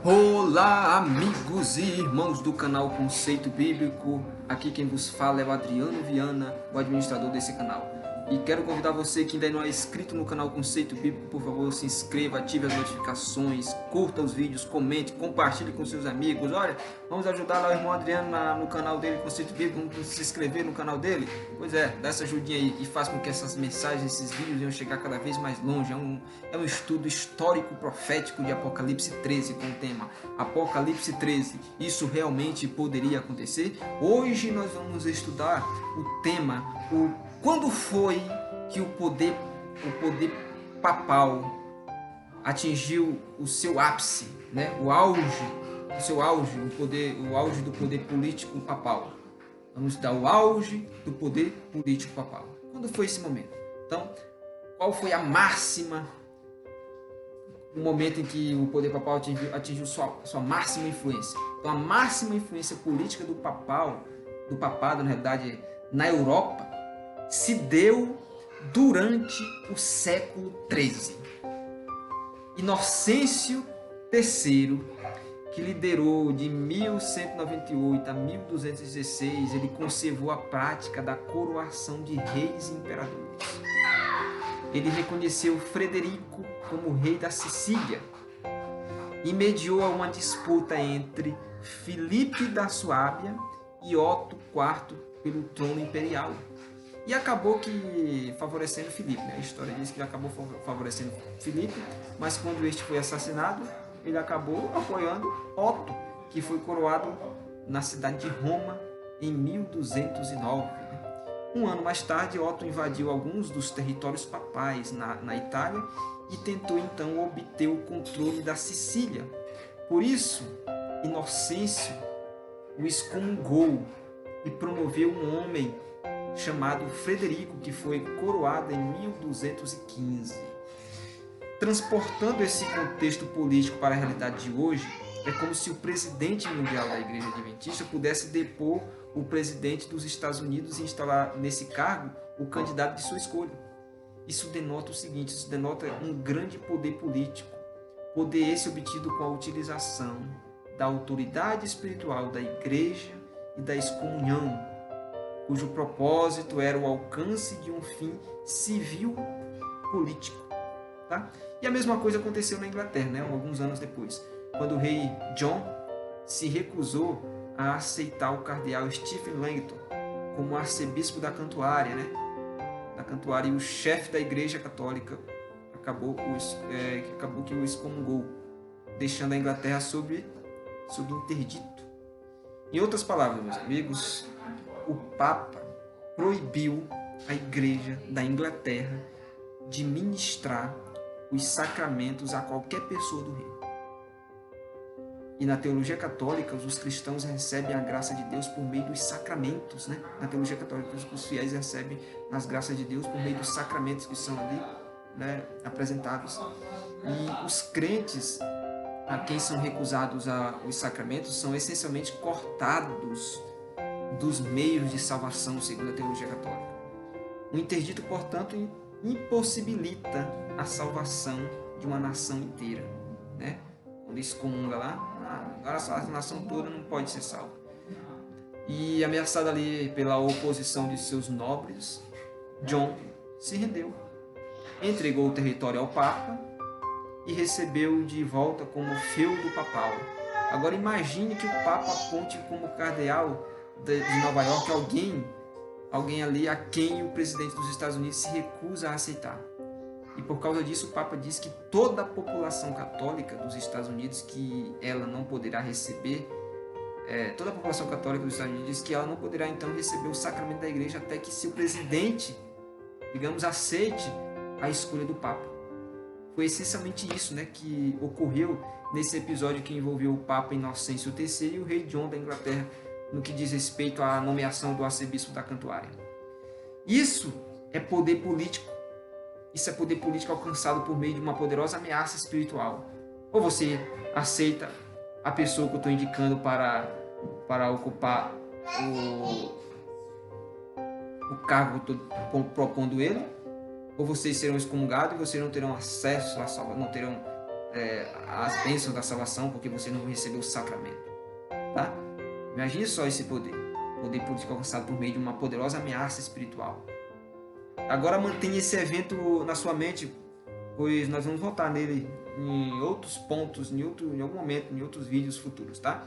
Olá, amigos e irmãos do canal Conceito Bíblico. Aqui quem vos fala é o Adriano Viana, o administrador desse canal. E quero convidar você que ainda não é inscrito no canal Conceito Bíblico, por favor, se inscreva, ative as notificações, curta os vídeos, comente, compartilhe com seus amigos. Olha, vamos ajudar lá o irmão Adriano no canal dele, Conceito Bíblico, vamos se inscrever no canal dele? Pois é, dá essa ajudinha aí e faz com que essas mensagens, esses vídeos venham chegar cada vez mais longe. É um estudo histórico profético de Apocalipse 13 com o tema Apocalipse 13. Isso realmente poderia acontecer? Hoje nós vamos estudar o tema, quando foi que o poder papal atingiu o seu ápice, né? O auge do poder político papal. Vamos dar o auge do poder político papal. Quando foi esse momento? Então, qual foi a máxima, o momento em que o poder papal atingiu sua máxima influência? Então, a máxima influência política do papado, na realidade, na Europa, se deu durante o século XIII. Inocêncio III, que liderou de 1198 a 1216, ele conservou a prática da coroação de reis e imperadores. Ele reconheceu Frederico como rei da Sicília e mediou a uma disputa entre Filipe da Suábia e Otto IV pelo trono imperial. E acabou que favorecendo Filipe, né? A história diz que ele acabou favorecendo Filipe, mas quando este foi assassinado, ele acabou apoiando Otto, que foi coroado na cidade de Roma em 1209. Um ano mais tarde, Otto invadiu alguns dos territórios papais na Itália e tentou então obter o controle da Sicília. Por isso, Inocêncio o excomungou e promoveu um homem chamado Frederico, que foi coroado em 1215. Transportando esse contexto político para a realidade de hoje, é como se o presidente mundial da Igreja Adventista pudesse depor o presidente dos Estados Unidos e instalar nesse cargo o candidato de sua escolha. Isso denota o seguinte, isso denota um grande poder político, poder esse obtido com a utilização da autoridade espiritual da Igreja e da excomunhão, cujo propósito era o alcance de um fim civil político. Tá? E a mesma coisa aconteceu na Inglaterra, né? Alguns anos depois, quando o rei John se recusou a aceitar o cardeal Stephen Langton como arcebispo da Cantuária, né? Da Cantuária, e o chefe da Igreja Católica acabou que o excomungou, deixando a Inglaterra sob interdito. Em outras palavras, meus amigos, o Papa proibiu a Igreja da Inglaterra de ministrar os sacramentos a qualquer pessoa do reino. E na teologia católica, os cristãos recebem a graça de Deus por meio dos sacramentos, né? Na teologia católica, os fiéis recebem as graças de Deus por meio dos sacramentos que são ali, né, apresentados. E os crentes a quem são recusados os sacramentos são essencialmente cortados dos meios de salvação, segundo a teologia católica. O interdito, portanto, impossibilita a salvação de uma nação inteira, né? Quando excomunga lá, agora a nação toda não pode ser salva. E ameaçado ali pela oposição de seus nobres, John se rendeu, entregou o território ao Papa e recebeu de volta como feudo papal. Agora imagine que o Papa aponte como cardeal de Nova York alguém ali a quem o presidente dos Estados Unidos se recusa a aceitar. E por causa disso o Papa diz que toda a população católica dos Estados Unidos, que ela não poderá receber, toda a população católica dos Estados Unidos diz que ela não poderá então receber o sacramento da Igreja até que seu presidente, digamos, aceite a escolha do Papa. Foi essencialmente isso, né, que ocorreu nesse episódio que envolveu o Papa Inocêncio III e o rei John da Inglaterra, no que diz respeito à nomeação do arcebispo da Cantuária. Isso é poder político. Isso é poder político alcançado por meio de uma poderosa ameaça espiritual. Ou você aceita a pessoa que eu estou indicando para ocupar o cargo que eu estou propondo ele, ou vocês serão excomungados e vocês não terão acesso à salvação, não terão as bênçãos da salvação, porque você não recebeu o sacramento. Tá? Imagine só esse poder. O poder político alcançado por meio de uma poderosa ameaça espiritual. Agora mantenha esse evento na sua mente, pois nós vamos voltar nele em outros pontos, em algum momento, em outros vídeos futuros, tá?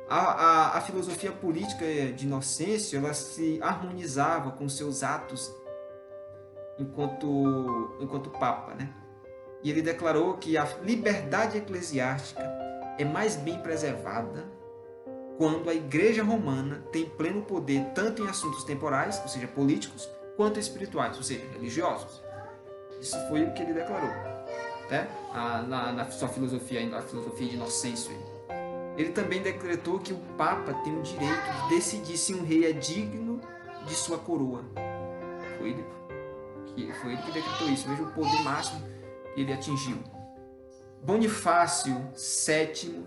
A filosofia política de Inocêncio, ela se harmonizava com seus atos enquanto Papa, né? E ele declarou que a liberdade eclesiástica é mais bem preservada quando a Igreja Romana tem pleno poder tanto em assuntos temporais, ou seja, políticos, quanto espirituais, ou seja, religiosos. Isso foi o que ele declarou, né? Na sua filosofia, a filosofia de Inocêncio. Ele também decretou que o Papa tem o direito de decidir se um rei é digno de sua coroa. Foi ele que decretou isso. Veja o poder máximo que ele atingiu. Bonifácio VII,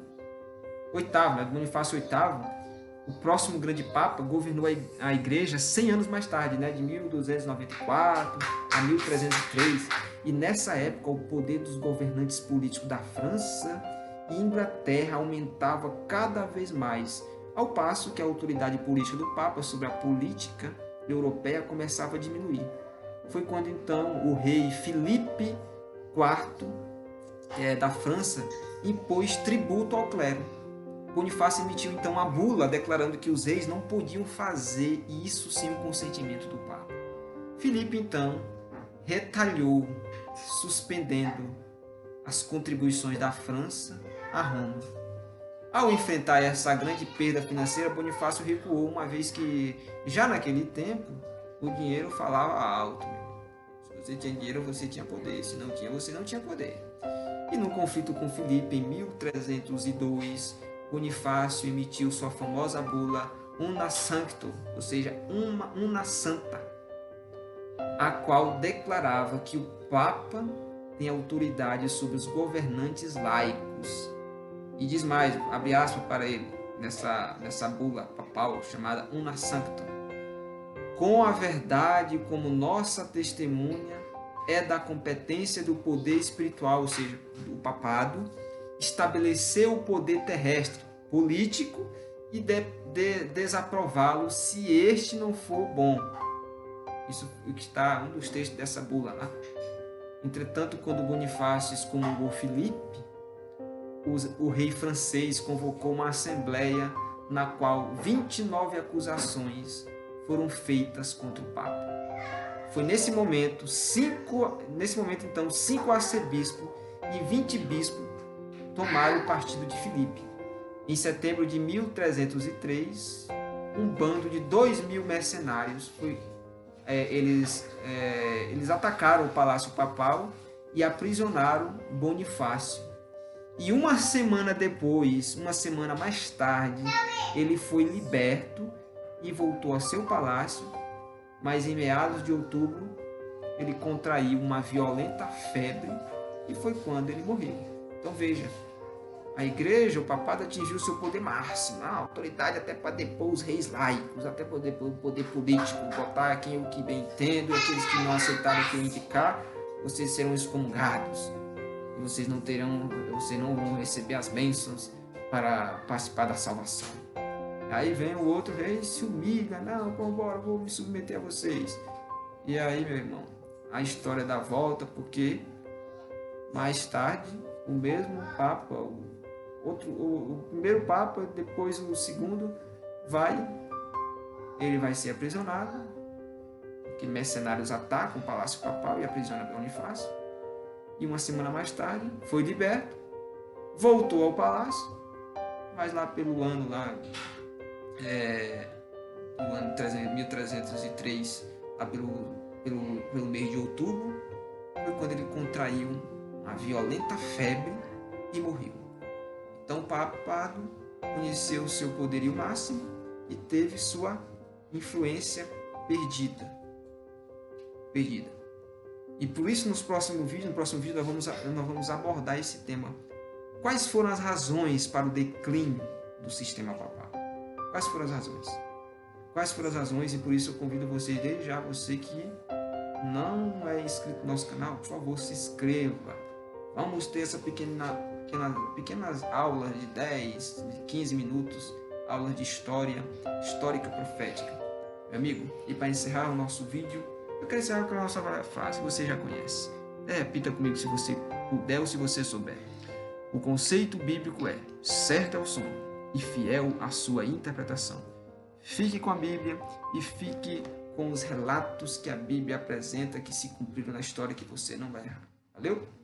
Bonifácio VIII, o próximo grande Papa, governou a Igreja 100 anos mais tarde, né, de 1294 a 1303. E nessa época o poder dos governantes políticos da França e Inglaterra aumentava cada vez mais, ao passo que a autoridade política do Papa sobre a política europeia começava a diminuir. Foi quando então o rei Filipe IV da França impôs tributo ao clero. Bonifácio emitiu então a bula declarando que os reis não podiam fazer isso sem o consentimento do Papa. Filipe então retalhou, suspendendo as contribuições da França a Roma. Ao enfrentar essa grande perda financeira, Bonifácio recuou, uma vez que já naquele tempo o dinheiro falava alto. Se você tinha dinheiro, você tinha poder. Se não tinha, você não tinha poder. E no conflito com Filipe, em 1302, Bonifácio emitiu sua famosa bula Una Sancto, ou seja, Una Santa, a qual declarava que o Papa tem autoridade sobre os governantes laicos. E diz mais, abre aspas para ele, nessa bula papal chamada Una Sancta: com a verdade como nossa testemunha, é da competência do poder espiritual, ou seja, do papado, estabelecer o poder terrestre, político, e desaprová-lo se este não for bom. Isso é que está um dos textos dessa bula lá. Entretanto, quando Bonifácio excomungou Filipe, o rei francês convocou uma assembleia na qual 29 acusações foram feitas contra o Papa. Foi nesse momento, então, 5 arcebispos e 20 bispos tomaram o partido de Filipe. Em setembro de 1303, um bando de 2.000 mercenários eles atacaram o Palácio Papal e aprisionaram Bonifácio. E uma semana mais tarde, ele foi liberto e voltou a seu palácio, mas em meados de outubro ele contraiu uma violenta febre e foi quando ele morreu. Então veja, a igreja, o papado atingiu seu poder máximo, a autoridade até para depor os reis laicos, até para depor o poder político, botar quem o que bem entende, e aqueles que não aceitaram o que eu indicar, vocês serão excomungados. E vocês não vão receber as bênçãos para participar da salvação. Aí vem o outro rei, se humilha, não, vou me submeter a vocês. E aí, meu irmão, a história dá volta, porque mais tarde o mesmo Papa, o primeiro Papa, depois o segundo, ele vai ser aprisionado, porque mercenários atacam o Palácio Papal e aprisionam Bonifácio. E uma semana mais tarde foi liberto, voltou ao palácio, mas lá pelo ano do ano 1303, lá pelo mês de outubro, foi quando ele contraiu uma violenta febre e morreu. Então o papado conheceu o seu poderio máximo e teve sua influência perdida. E por isso no próximo vídeo nós vamos abordar esse tema. Quais foram as razões para o declínio do sistema papal? Quais foram as razões? E por isso eu convido vocês, desde já, você que não é inscrito no nosso canal, por favor, se inscreva. Vamos ter essa pequenas aulas de 10, de 15 minutos, aulas de histórica profética. Meu amigo, e para encerrar o nosso vídeo, eu quero encerrar com a nossa frase que você já conhece. Repita comigo se você puder ou se você souber. O conceito bíblico é: certo é o som e fiel a sua interpretação. Fique com a Bíblia e fique com os relatos que a Bíblia apresenta que se cumpriram na história, que você não vai errar. Valeu?